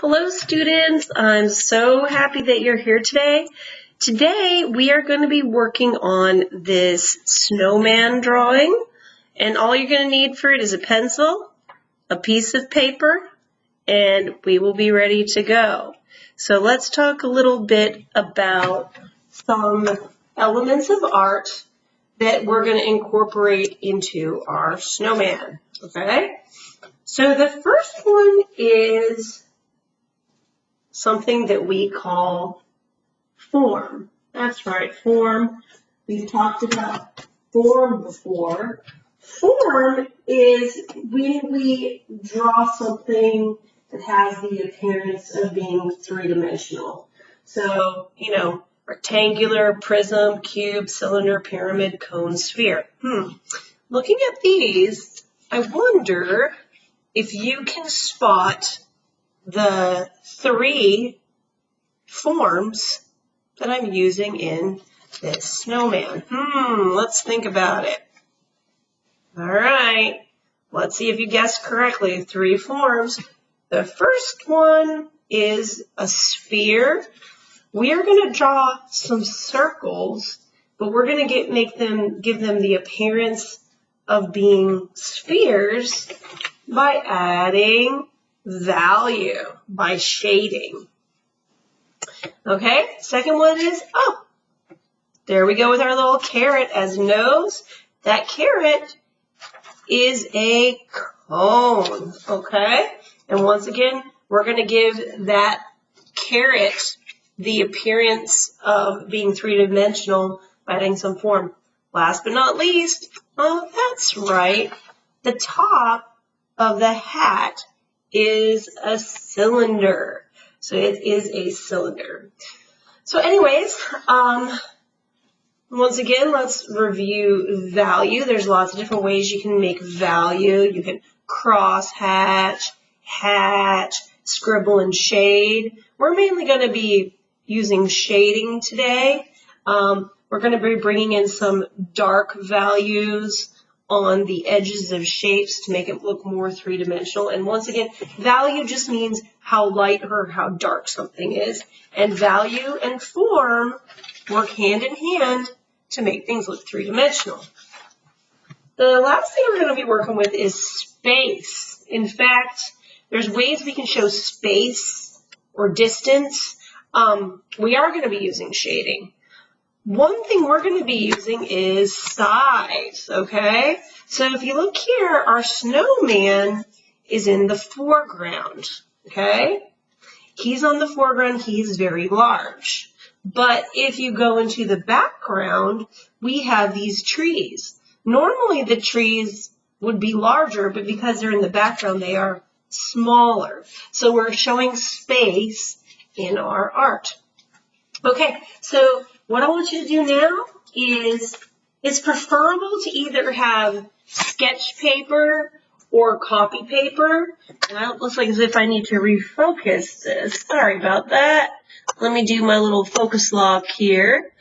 Hello students, I'm so happy that you're here today. Today we are going to be working on this snowman drawing, and all you're going to need for it is a pencil, a piece of paper, and we will be ready to go. So let's talk a little bit about some elements of art that we're going to incorporate into our snowman, okay? So the first one is something that we call form. That's right, form. We've talked about form before. Form is when we draw something that has the appearance of being three-dimensional. So, rectangular, prism, cube, cylinder, pyramid, cone, sphere. Looking at these, I wonder if you can spot the three forms that I'm using in this snowman. Let's think about it. All right, let's see if you guessed correctly. Three forms. The first one is a sphere. We are going to draw some circles, but we're going to give them the appearance of being spheres by adding value, by shading. Okay, second one is, there we go with our little carrot as nose. That carrot is a cone, okay? And once again, we're going to give that carrot the appearance of being three-dimensional by adding some form. Last but not least, that's right, the top of the hat is a cylinder. So it is a cylinder. So anyways, once again, let's review value. There's lots of different ways you can make value. You can cross hatch, scribble, and shade. We're mainly going to be using shading today. We're going to be bringing in some dark values on the edges of shapes to make it look more three-dimensional. And once again, value just means how light or how dark something is. And value and form work hand in hand to make things look three-dimensional. The last thing we're going to be working with is space. In fact, there's ways we can show space or distance. We are going to be using shading. One thing we're going to be using is size, okay? So if you look here, our snowman is in the foreground, okay? He's on the foreground, he's very large. But if you go into the background, we have these trees. Normally the trees would be larger, but because they're in the background, they are smaller. So we're showing space in our art. Okay, so what I want you to do now is, it's preferable to either have sketch paper or copy paper. And it looks like as if I need to refocus this. Sorry about that. Let me do my little focus lock here.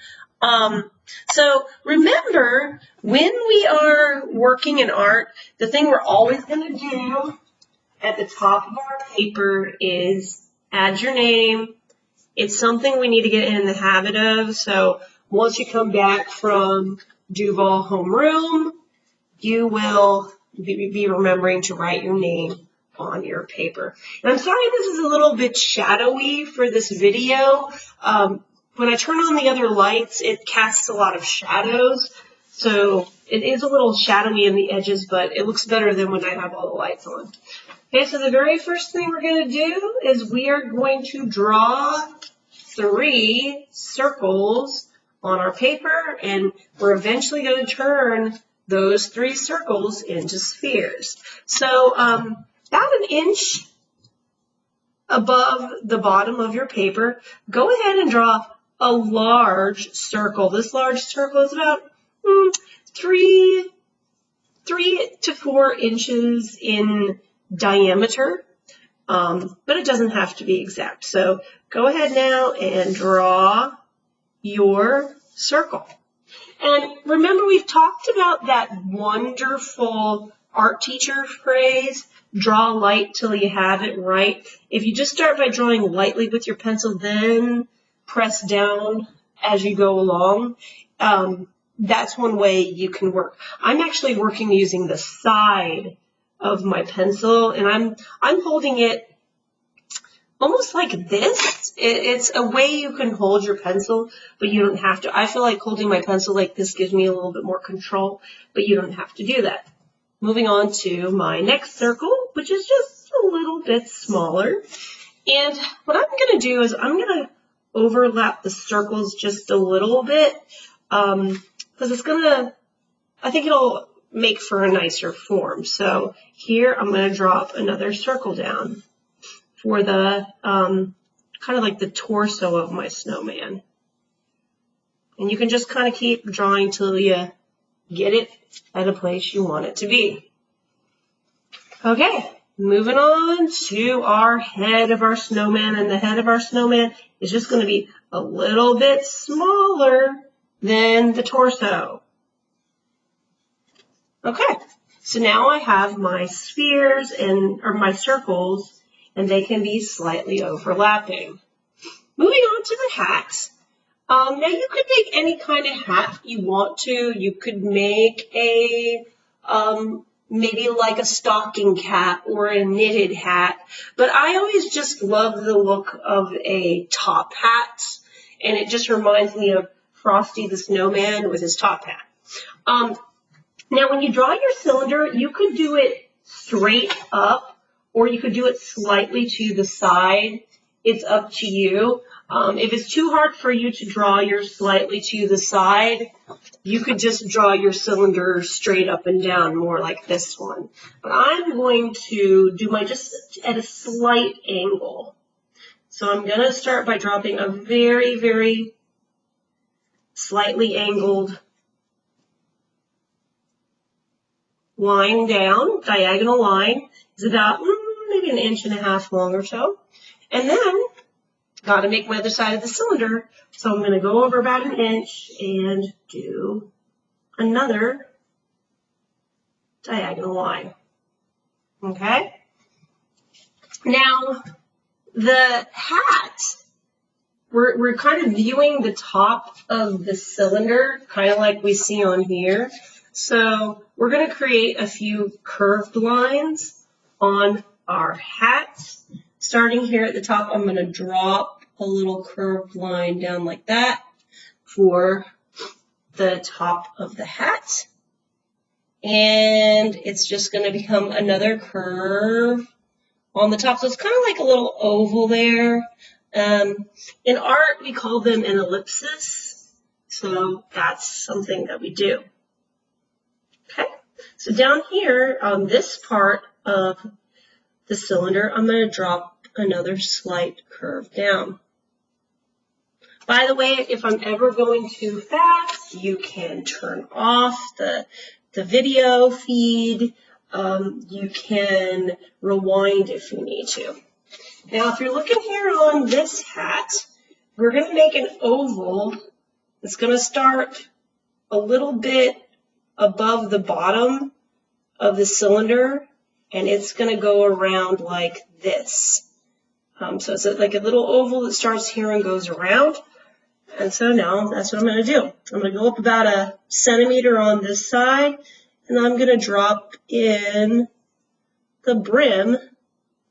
So remember, when we are working in art, the thing we're always going to do at the top of our paper is add your name. It's something we need to get in the habit of. So once you come back from Duval homeroom, you will be remembering to write your name on your paper. And I'm sorry this is a little bit shadowy for this video. When I turn on the other lights, it casts a lot of shadows. So it is a little shadowy in the edges, but it looks better than when I have all the lights on. Okay, so the very first thing we're going to do is we are going to draw 3 circles on our paper, and we're eventually going to turn those 3 circles into spheres. So about an inch above the bottom of your paper, go ahead and draw a large circle. This large circle is about 3 to 4 inches in diameter, but it doesn't have to be exact. So go ahead now and draw your circle. And remember, we've talked about that wonderful art teacher phrase, draw light till you have it right. If you just start by drawing lightly with your pencil, then press down as you go along, that's one way you can work. I'm actually working using the side of my pencil, and I'm holding it almost like this. It's a way you can hold your pencil, but you don't have to. I feel like holding my pencil like this gives me a little bit more control, but you don't have to do that. Moving on to my next circle, which is just a little bit smaller. And what I'm going to do is I'm going to overlap the circles just a little bit, because it's going to, I think it'll make for a nicer form. So here I'm going to drop another circle down for the kind of like the torso of my snowman. And you can just kind of keep drawing till you get it at a place you want it to be. Okay, moving on to our head of our snowman, and the head of our snowman is just going to be a little bit smaller than the torso. Okay, so now I have my spheres or my circles, and they can be slightly overlapping. Moving on to the hat. Now you could make any kind of hat you want to. You could make a maybe like a stocking cap or a knitted hat, but I always just love the look of a top hat, and it just reminds me of Frosty the Snowman with his top hat. Now when you draw your cylinder, you could do it straight up, or you could do it slightly to the side. It's up to you. If it's too hard for you to draw yours slightly to the side, you could just draw your cylinder straight up and down, more like this one. But I'm going to do mine just at a slight angle. So I'm going to start by dropping a very, very slightly angled line down. Diagonal line is about maybe 1.5 inches long or so. And then got to make my other side of the cylinder, so I'm going to go over about 1 inch and do another diagonal line. Okay? Now, the hat, we're kind of viewing the top of the cylinder, kind of like we see on here. So we're going to create a few curved lines on our hat. Starting here at the top, I'm going to drop a little curved line down like that for the top of the hat. And it's just going to become another curve on the top. So it's kind of like a little oval there. In art, we call them an ellipsis. So that's something that we do. Okay. So down here on this part of the cylinder, I'm going to drop another slight curve down. By the way, if I'm ever going too fast, you can turn off the video feed. You can rewind if you need to. Now, if you're looking here on this hat, we're going to make an oval. It's going to start a little bit above the bottom of the cylinder, and it's going to go around like this. So it's like a little oval that starts here and goes around. And so now that's what I'm going to do. I'm going to go up about 1 centimeter on this side, and I'm going to drop in the brim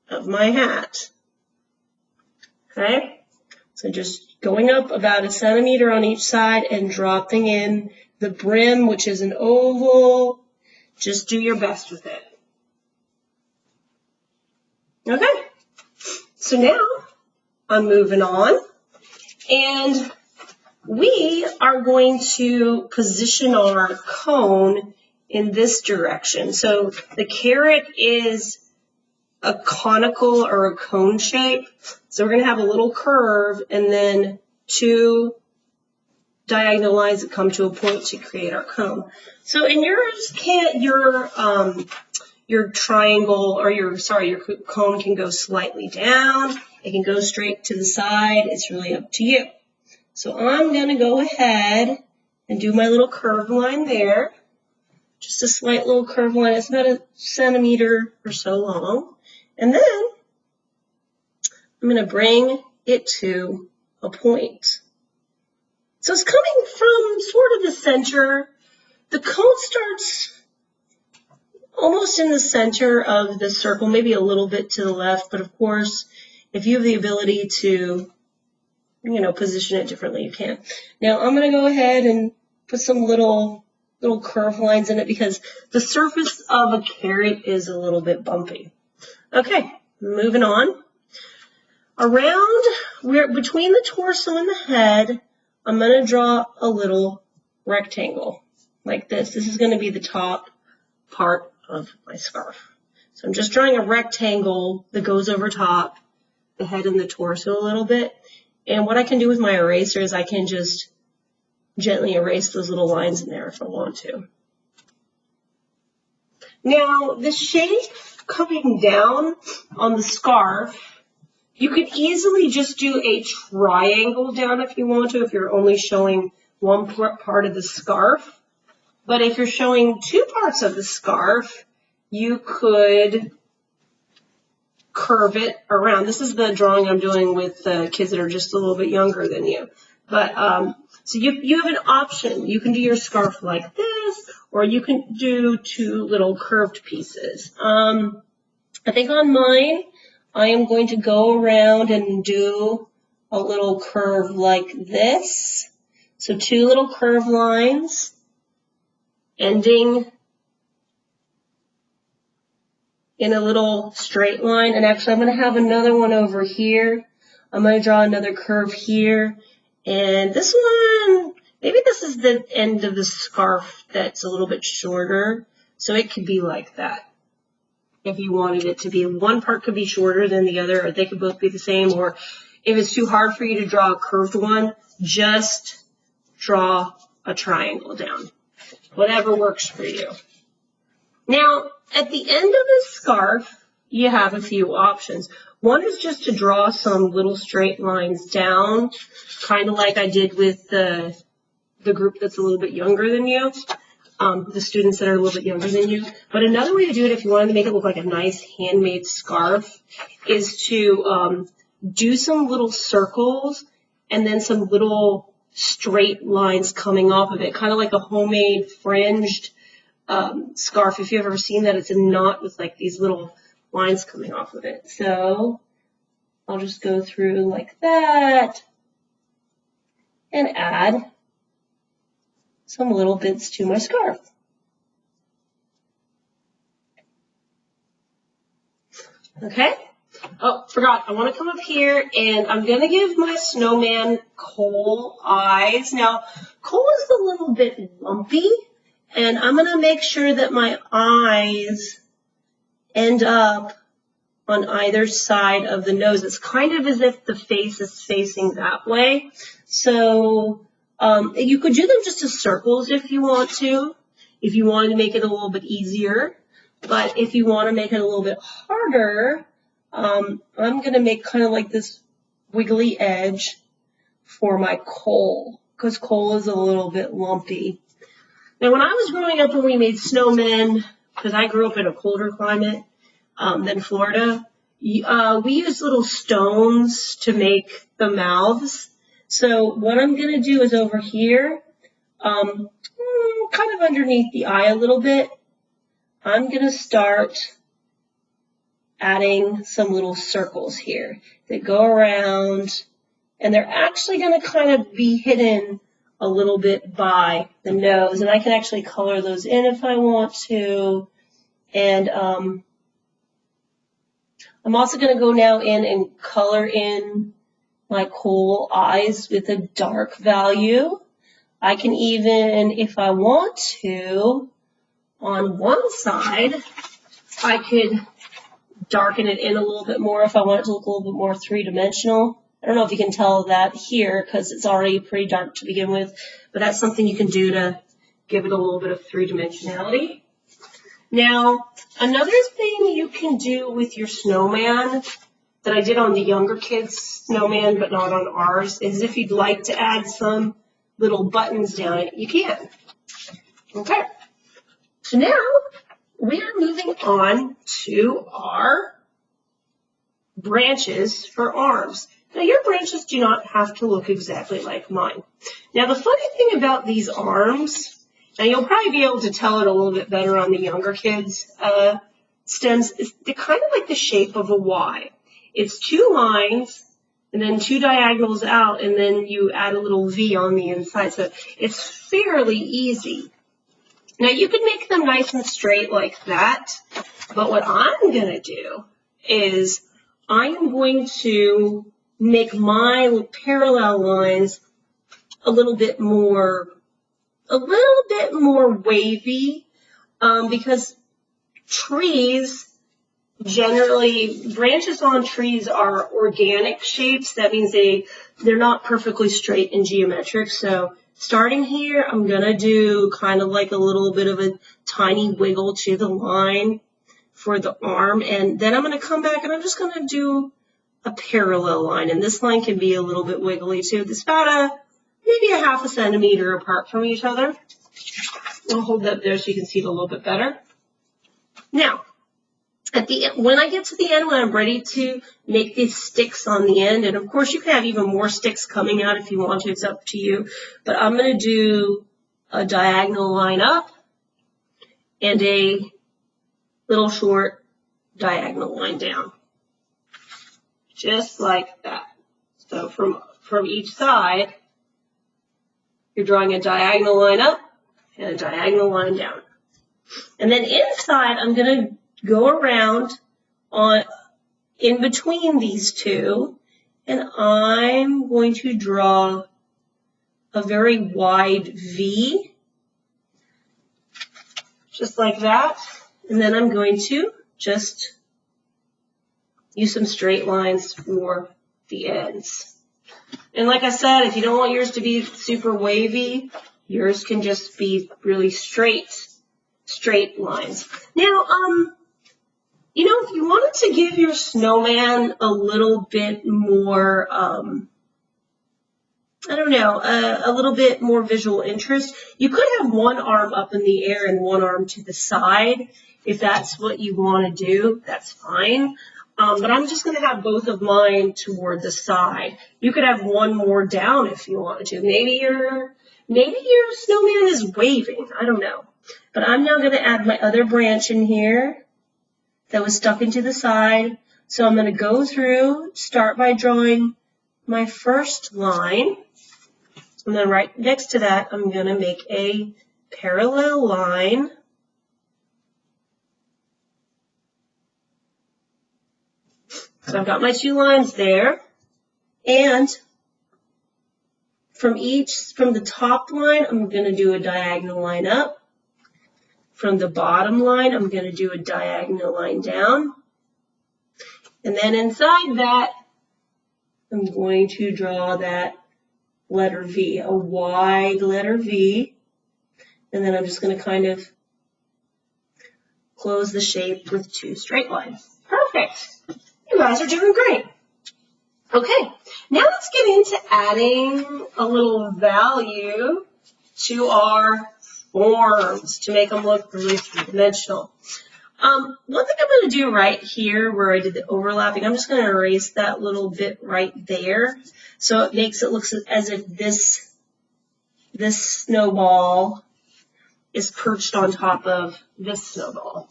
of my hat. Okay? So just going up about 1 centimeter on each side and dropping in the brim, which is an oval. Just do your best with it. Okay. So now I'm moving on, and we are going to position our cone in this direction. So the carrot is a conical or a cone shape. So we're going to have a little curve and then 2 diagonal lines that come to a point to create our cone. So in yours, your triangle or your cone can go slightly down. It can go straight to the side. It's really up to you. So I'm going to go ahead and do my little curved line there. just a slight little curved line. It's about a centimeter or so long. And then I'm going to bring it to a point. So it's coming from sort of the center. The cone starts almost in the center of the circle, maybe a little bit to the left, but of course, if you have the ability to, position it differently, you can. Now I'm going to go ahead and put some little curve lines in it because the surface of a carrot is a little bit bumpy. Okay, moving on. Between the torso and the head, I'm going to draw a little rectangle like this. This is going to be the top part of my scarf. So I'm just drawing a rectangle that goes over top the head and the torso a little bit. And what I can do with my eraser is I can just gently erase those little lines in there if I want to. Now, the shape coming down on the scarf, you could easily just do a triangle down if you want to, if you're only showing one part of the scarf. But if you're showing two parts of the scarf, you could curve it around. This is the drawing I'm doing with kids that are just a little bit younger than you. But so you have an option. You can do your scarf like this, or you can do two little curved pieces. I think on mine, I am going to go around and do a little curve like this. So two little curved lines ending in a little straight line. And actually, I'm going to have another one over here. I'm going to draw another curve here. And this one, maybe this is the end of the scarf that's a little bit shorter. So it could be like that. If you wanted it to be, one part could be shorter than the other, or they could both be the same. Or if it's too hard for you to draw a curved one, just draw a triangle down. Whatever works for you. Now, at the end of the scarf, you have a few options. One is just to draw some little straight lines down, kind of like I did with the group that's a little bit younger than you, the students that are a little bit younger than you. But another way to do it, if you wanted to make it look like a nice handmade scarf, is to do some little circles and then some little straight lines coming off of it, kind of like a homemade fringed scarf. If you've ever seen that, it's a knot with like these little lines coming off of it. So I'll just go through like that and add some little bits to my scarf. Okay. Oh, forgot. I want to come up here and I'm going to give my snowman coal eyes. Now, coal is a little bit lumpy, and I'm going to make sure that my eyes end up on either side of the nose. It's kind of as if the face is facing that way. So you could do them just as circles if you want to, if you wanted to make it a little bit easier. But if you want to make it a little bit harder, I'm going to make kind of like this wiggly edge for my coal, because coal is a little bit lumpy. Now, when I was growing up and we made snowmen, because I grew up in a colder climate than Florida, we used little stones to make the mouths. So what I'm going to do is over here, kind of underneath the eye a little bit, I'm going to start adding some little circles here that go around, and they're actually going to kind of be hidden a little bit by the nose, and I can actually color those in if I want to. And I'm also going to go now in and color in my coal eyes with a dark value. I can even, if I want to, on one side, I could darken it in a little bit more if I want it to look a little bit more three-dimensional. I don't know if you can tell that here because it's already pretty dark to begin with, but that's something you can do to give it a little bit of three-dimensionality. Now, another thing you can do with your snowman that I did on the younger kids' snowman but not on ours is if you'd like to add some little buttons down it, you can. Okay. So now we are moving on to our branches for arms. Now your branches do not have to look exactly like mine. Now the funny thing about these arms, and you'll probably be able to tell it a little bit better on the younger kids' stems, is they're kind of like the shape of a Y. It's 2 lines and then 2 diagonals out, and then you add a little V on the inside. So it's fairly easy. Now you can make them nice and straight like that, but what I'm going to do is I am going to make my parallel lines a little bit more wavy, because trees generally, branches on trees are organic shapes. That means they're not perfectly straight and geometric. So starting here, I'm going to do kind of like a little bit of a tiny wiggle to the line for the arm. And then I'm going to come back and I'm just going to do a parallel line. And this line can be a little bit wiggly too. It's about maybe a 1/2 centimeter apart from each other. I'll hold that there so you can see it a little bit better. Now, when I get to the end, when I'm ready to make these sticks on the end, and of course you can have even more sticks coming out if you want to, it's up to you, but I'm going to do a diagonal line up and a little short diagonal line down, just like that. So from each side, you're drawing a diagonal line up and a diagonal line down. And then inside, I'm going to go around in between these two, and I'm going to draw a very wide V, just like that. And then I'm going to just use some straight lines for the ends. And like I said, if you don't want yours to be super wavy, yours can just be really straight lines. Now, you know, if you wanted to give your snowman a little bit more, I don't know, a little bit more visual interest, you could have one arm up in the air and one arm to the side. If that's what you want to do, that's fine. But I'm just going to have both of mine toward the side. You could have one more down if you wanted to. Maybe your snowman is waving. I don't know. But I'm now going to add my other branch in here that was stuck into the side. So I'm going to go through, start by drawing my first line. And then right next to that, I'm going to make a parallel line. So I've got my 2 lines there. And from the top line, I'm going to do a diagonal line up. From the bottom line, I'm going to do a diagonal line down. And then inside that, I'm going to draw that letter V, a wide letter V. And then I'm just going to kind of close the shape with 2 straight lines. Perfect. You guys are doing great. Okay, now let's get into adding a little value to our forms to make them look really three-dimensional. One thing I'm going to do right here where I did the overlapping, I'm just going to erase that little bit right there so it makes it look as if this snowball is perched on top of this snowball.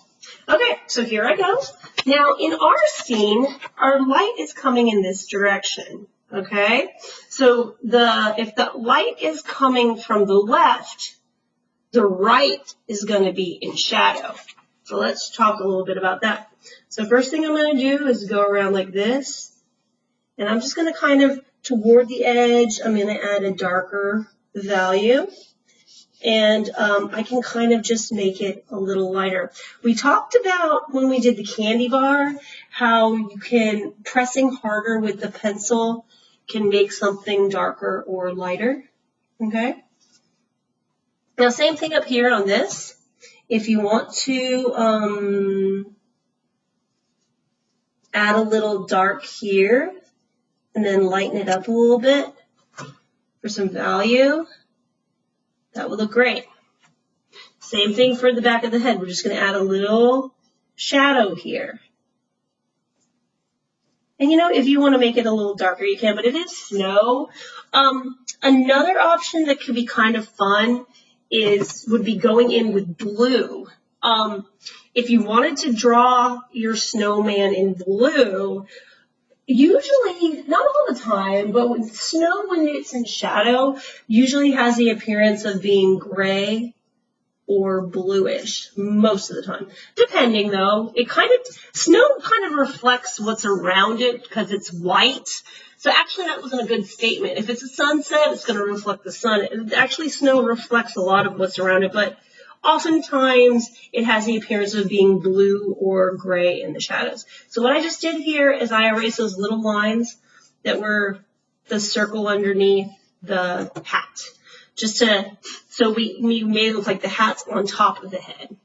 Okay, so here I go. Now in our scene, our light is coming in this direction. Okay, so if the light is coming from the left, the right is going to be in shadow. So let's talk a little bit about that. So first thing I'm going to do is go around like this. And I'm just going to kind of, toward the edge, I'm going to add a darker value. And I can kind of just make it a little lighter. We talked about when we did the candy bar, how you can, pressing harder with the pencil can make something darker or lighter. Okay? Now, same thing up here on this. If you want to add a little dark here and then lighten it up a little bit for some value, that would look great. Same thing for the back of the head. We're just going to add a little shadow here. And if you want to make it a little darker, you can, but it is snow. Another option that could be kind of fun would be going in with blue. If you wanted to draw your snowman in blue, usually, not all the time, but with snow when it's in shadow, usually has the appearance of being gray or bluish most of the time. Depending though, snow kind of reflects what's around it because it's white. So actually that wasn't a good statement. If it's a sunset, it's going to reflect the sun. Actually, snow reflects a lot of what's around it, but oftentimes it has the appearance of being blue or gray in the shadows. So what I just did here is I erased those little lines that were the circle underneath the hat. So we made it look like the hat's on top of the head.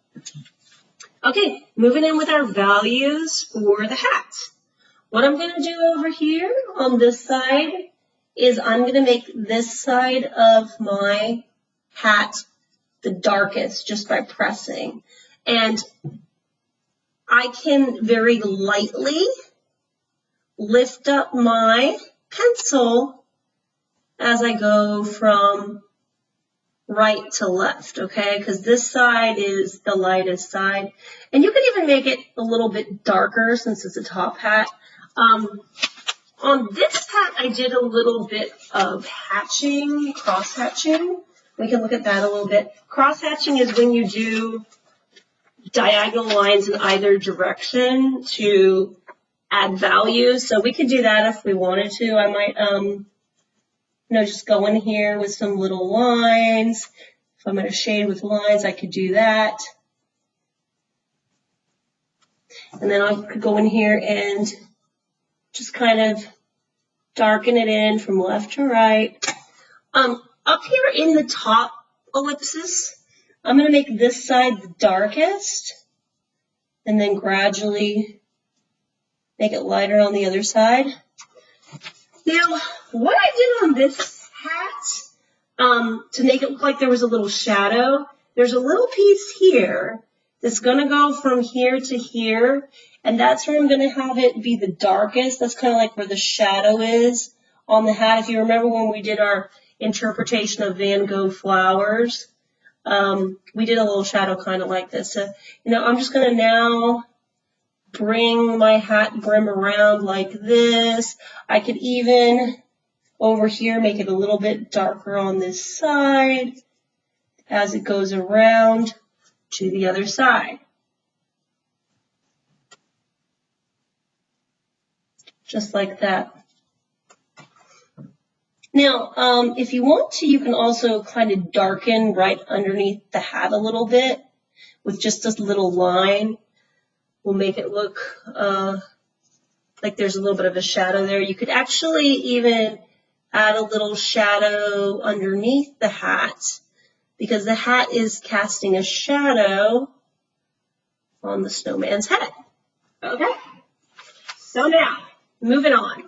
Okay, moving in with our values for the hat. What I'm going to do over here on this side is I'm going to make this side of my hat the darkest just by pressing. And I can very lightly lift up my pencil as I go from right to left, okay? Because this side is the lightest side. And you can even make it a little bit darker since it's a top hat. On this hat, I did a little bit of hatching, cross-hatching. We can look at that a little bit. Cross-hatching is when you do diagonal lines in either direction to add values. So we could do that if we wanted to. I might, just go in here with some little lines. If I'm going to shade with lines, I could do that. And then I could go in here and just kind of darken it in from left to right. Up here in the top ellipsis, I'm going to make this side the darkest and then gradually make it lighter on the other side. Now, what I did on this hat, to make it look like there was a little shadow, there's a little piece here that's going to go from here to here, and that's where I'm going to have it be the darkest. That's kind of like where the shadow is on the hat. If you remember when we did our interpretation of Van Gogh flowers, we did a little shadow kind of like this. So, I'm just going to now bring my hat brim around like this. I could even over here make it a little bit darker on this side as it goes around to the other side. Just like that. Now, if you want to, you can also kind of darken right underneath the hat a little bit with just this little line. We'll make it look like there's a little bit of a shadow there. You could actually even add a little shadow underneath the hat because the hat is casting a shadow on the snowman's head. Okay? So now, moving on.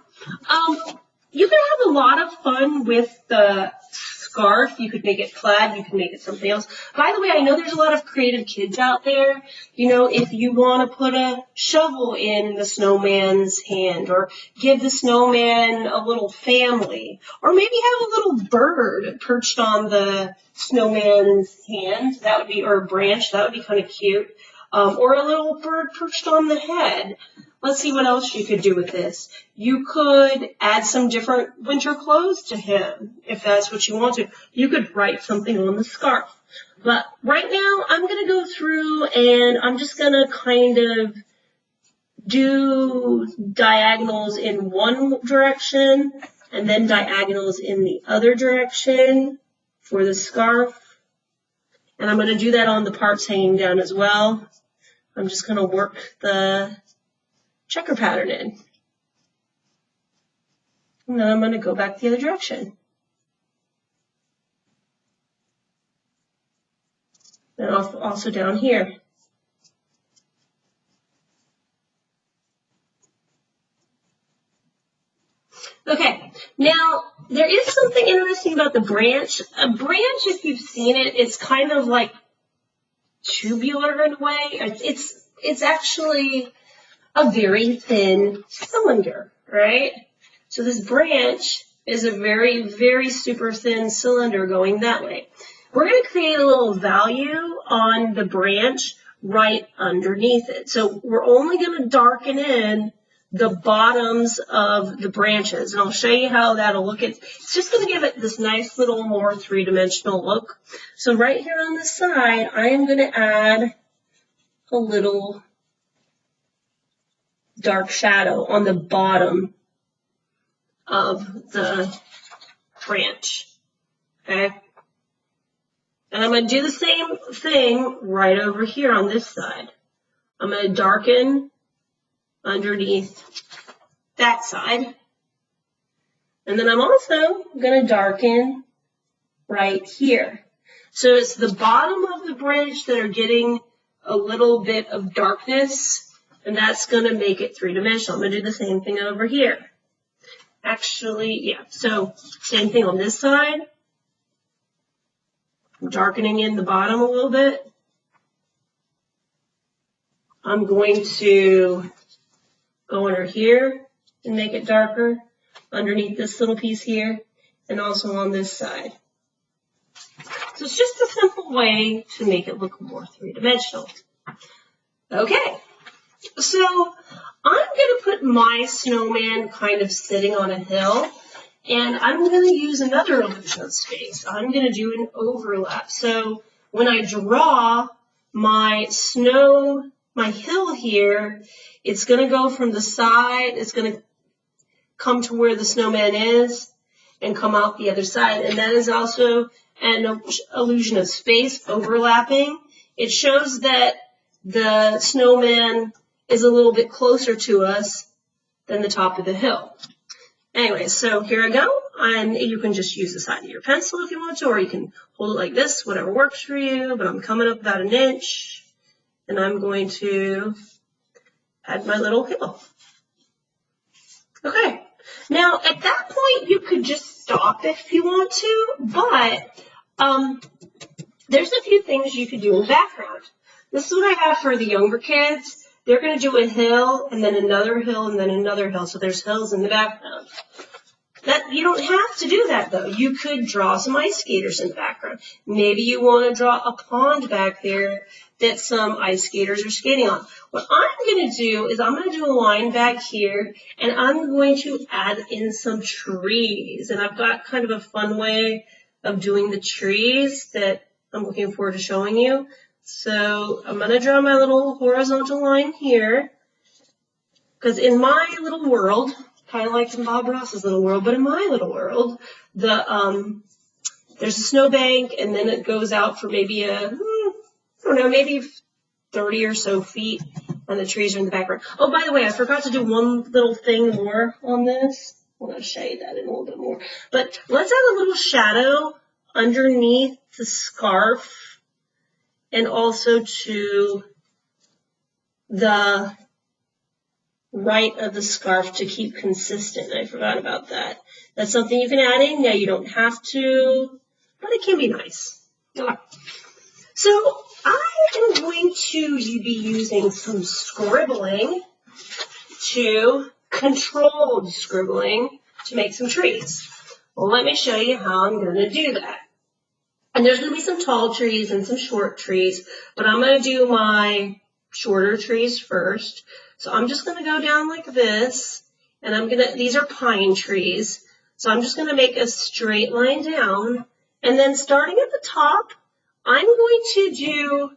You can have a lot of fun with the scarf. You could make it plaid. You could make it something else. By the way, I know there's a lot of creative kids out there. If you want to put a shovel in the snowman's hand or give the snowman a little family or maybe have a little bird perched on the snowman's hand, that would be, or a branch, that would be kind of cute. Or a little bird perched on the head. Let's see what else you could do with this. You could add some different winter clothes to him, if that's what you want to. You could write something on the scarf. But right now, I'm going to go through and I'm just going to kind of do diagonals in one direction and then diagonals in the other direction for the scarf. And I'm going to do that on the parts hanging down as well. I'm just going to work the checker pattern in. And then I'm going to go back the other direction. And also down here. Okay, now there is something interesting about the branch. A branch, if you've seen it, it's kind of like tubular in a way. It's actually a very thin cylinder, right? So this branch is a very, very super thin cylinder going that way. We're going to create a little value on the branch right underneath it. So we're only going to darken in the bottoms of the branches, and I'll show you how that'll look. It's just going to give it this nice little more three-dimensional look. So right here on the side, I am going to add a little dark shadow on the bottom of the branch, okay? And I'm going to do the same thing right over here on this side. I'm going to darken underneath that side. And then I'm also going to darken right here. So it's the bottom of the branch that are getting a little bit of darkness, and that's going to make it three-dimensional. I'm going to do the same thing over here. Actually, yeah, so same thing on this side. I'm darkening in the bottom a little bit. I'm going to go under here and make it darker underneath this little piece here, and also on this side. So it's just a simple way to make it look more three-dimensional. Okay, so I'm going to put my snowman kind of sitting on a hill, and I'm going to use another illusion of space. I'm going to do an overlap. So when I draw my hill here, it's going to go from the side, it's going to come to where the snowman is, and come out the other side. And that is also an illusion of space, overlapping. It shows that the snowman is a little bit closer to us than the top of the hill. Anyway, so here I go, and you can just use the side of your pencil if you want to, or you can hold it like this, whatever works for you, but I'm coming up about 1 inch, and I'm going to add my little hill. Okay, now at that point you could just stop if you want to, but there's a few things you could do in the background. This is what I have for the younger kids. They're going to do a hill, and then another hill, and then another hill. So there's hills in the background. You don't have to do that, though. You could draw some ice skaters in the background. Maybe you want to draw a pond back there that some ice skaters are skating on. What I'm going to do is I'm going to do a line back here, and I'm going to add in some trees. And I've got kind of a fun way of doing the trees that I'm looking forward to showing you. So I'm going to draw my little horizontal line here, because in my little world, kind of like in Bob Ross's little world, but in my little world, there's a snowbank, and then it goes out for maybe maybe 30 or so feet, and the trees are in the background. Oh, by the way, I forgot to do one little thing more on this. I'm going to shade that in a little bit more. But let's add a little shadow underneath the scarf, and also to the right of the scarf to keep consistent. I forgot about that. That's something you can add in. Now, you don't have to, but it can be nice. Okay. So I am going to be using some scribbling, controlled scribbling, to make some trees. Well, let me show you how I'm going to do that. And there's going to be some tall trees and some short trees, but I'm going to do my shorter trees first. So I'm just going to go down like this, and these are pine trees. So I'm just going to make a straight line down, and then starting at the top, I'm going to do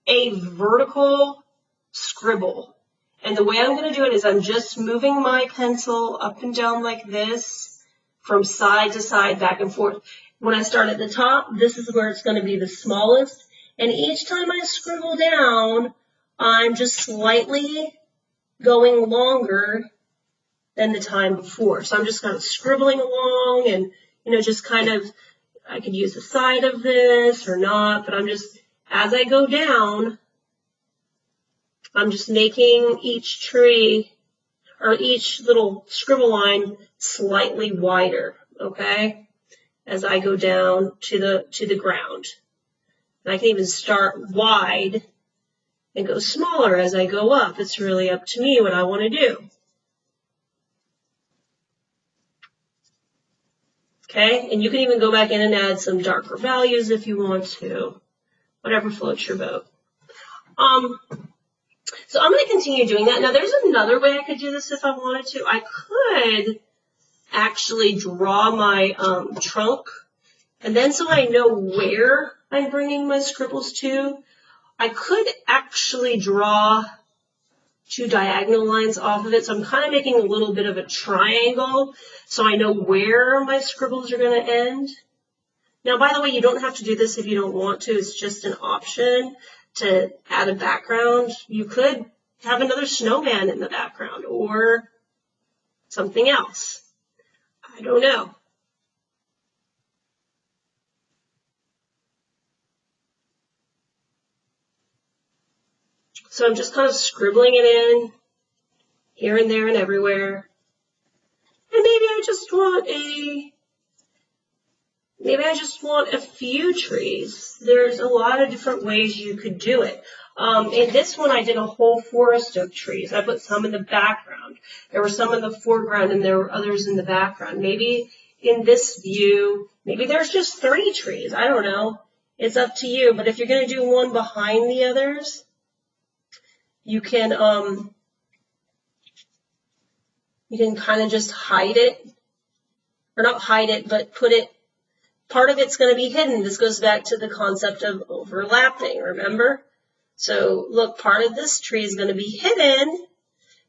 a vertical scribble. And the way I'm going to do it is I'm just moving my pencil up and down like this, from side to side, back and forth. When I start at the top, this is where it's going to be the smallest. And each time I scribble down, I'm just slightly going longer than the time before. So I'm just kind of scribbling along, and, just kind of, I could use the side of this or not, but as I go down, I'm just making each tree or each little scribble line slightly wider, okay? As I go down to the ground. I can even start wide and go smaller as I go up. It's really up to me what I want to do. Okay, and you can even go back in and add some darker values if you want to, whatever floats your boat. So I'm going to continue doing that. Now there's another way I could do this if I wanted to. I could actually draw my trunk, and then so I know where I'm bringing my scribbles to, I could actually draw 2 diagonal lines off of it. So I'm kind of making a little bit of a triangle so I know where my scribbles are going to end. Now, by the way, you don't have to do this if you don't want to. It's just an option to add a background. You could have another snowman in the background or something else. I don't know. So I'm just kind of scribbling it in here and there and everywhere. And maybe I just want a few trees. There's a lot of different ways you could do it. In this one, I did a whole forest of trees. I put some in the background. There were some in the foreground, and there were others in the background. Maybe in this view, maybe there's just 30 trees. I don't know. It's up to you. But if you're going to do one behind the others, you can kind of just hide it, or not hide it, but put it, part of it's going to be hidden. This goes back to the concept of overlapping, remember? So look, part of this tree is going to be hidden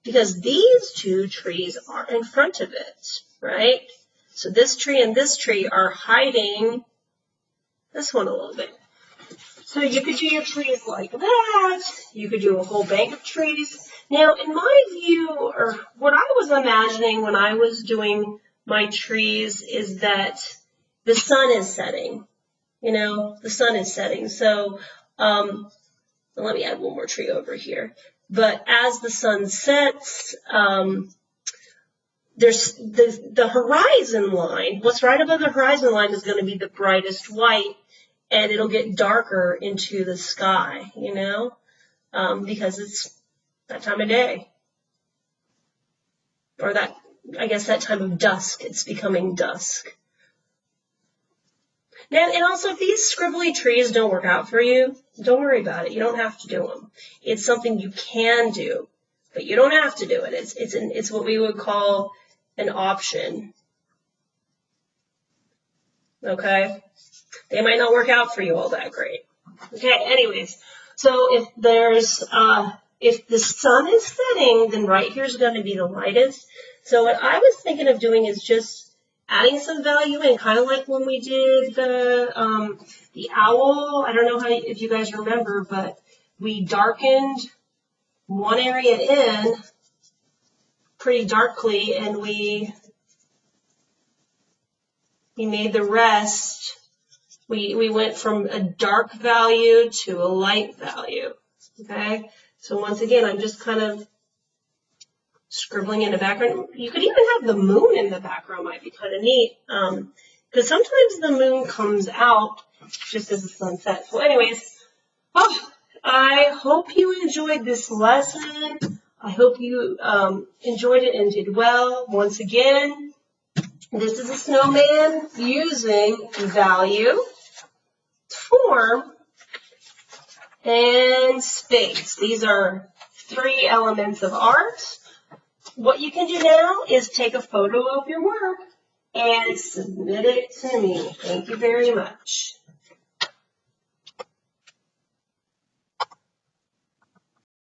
because these 2 trees are in front of it, right? So this tree and this tree are hiding this one a little bit. So you could do your trees like that. You could do a whole bank of trees. Now, in my view, or what I was imagining when I was doing my trees is that the sun is setting. You know, the sun is setting. So let me add one more tree over here. But as the sun sets, there's the horizon line. What's right above the horizon line is going to be the brightest white, and it'll get darker into the sky, you know, because it's that time of day. Or that, I guess, that time of dusk. It's becoming dusk. Now, and also, if these scribbly trees don't work out for you, don't worry about it. You don't have to do them. It's something you can do, but you don't have to do it. It's what we would call an option. Okay? They might not work out for you all that great. Okay, anyways, so if the sun is setting, then right here is going to be the lightest. So what I was thinking of doing is just adding some value in, kind of like when we did the owl. I don't know if you guys remember, but we darkened one area in pretty darkly, and we made the rest. We went from a dark value to a light value. Okay, so once again, I'm just kind of scribbling in the background. You could even have the moon in the background, might be kind of neat, because sometimes the moon comes out just as the sun sets. Well, anyways, I hope you enjoyed this lesson. I hope you enjoyed it and did well. Once again, this is a snowman using value, form, and space. These are 3 elements of art. What you can do now is take a photo of your work and submit it to me. Thank you very much.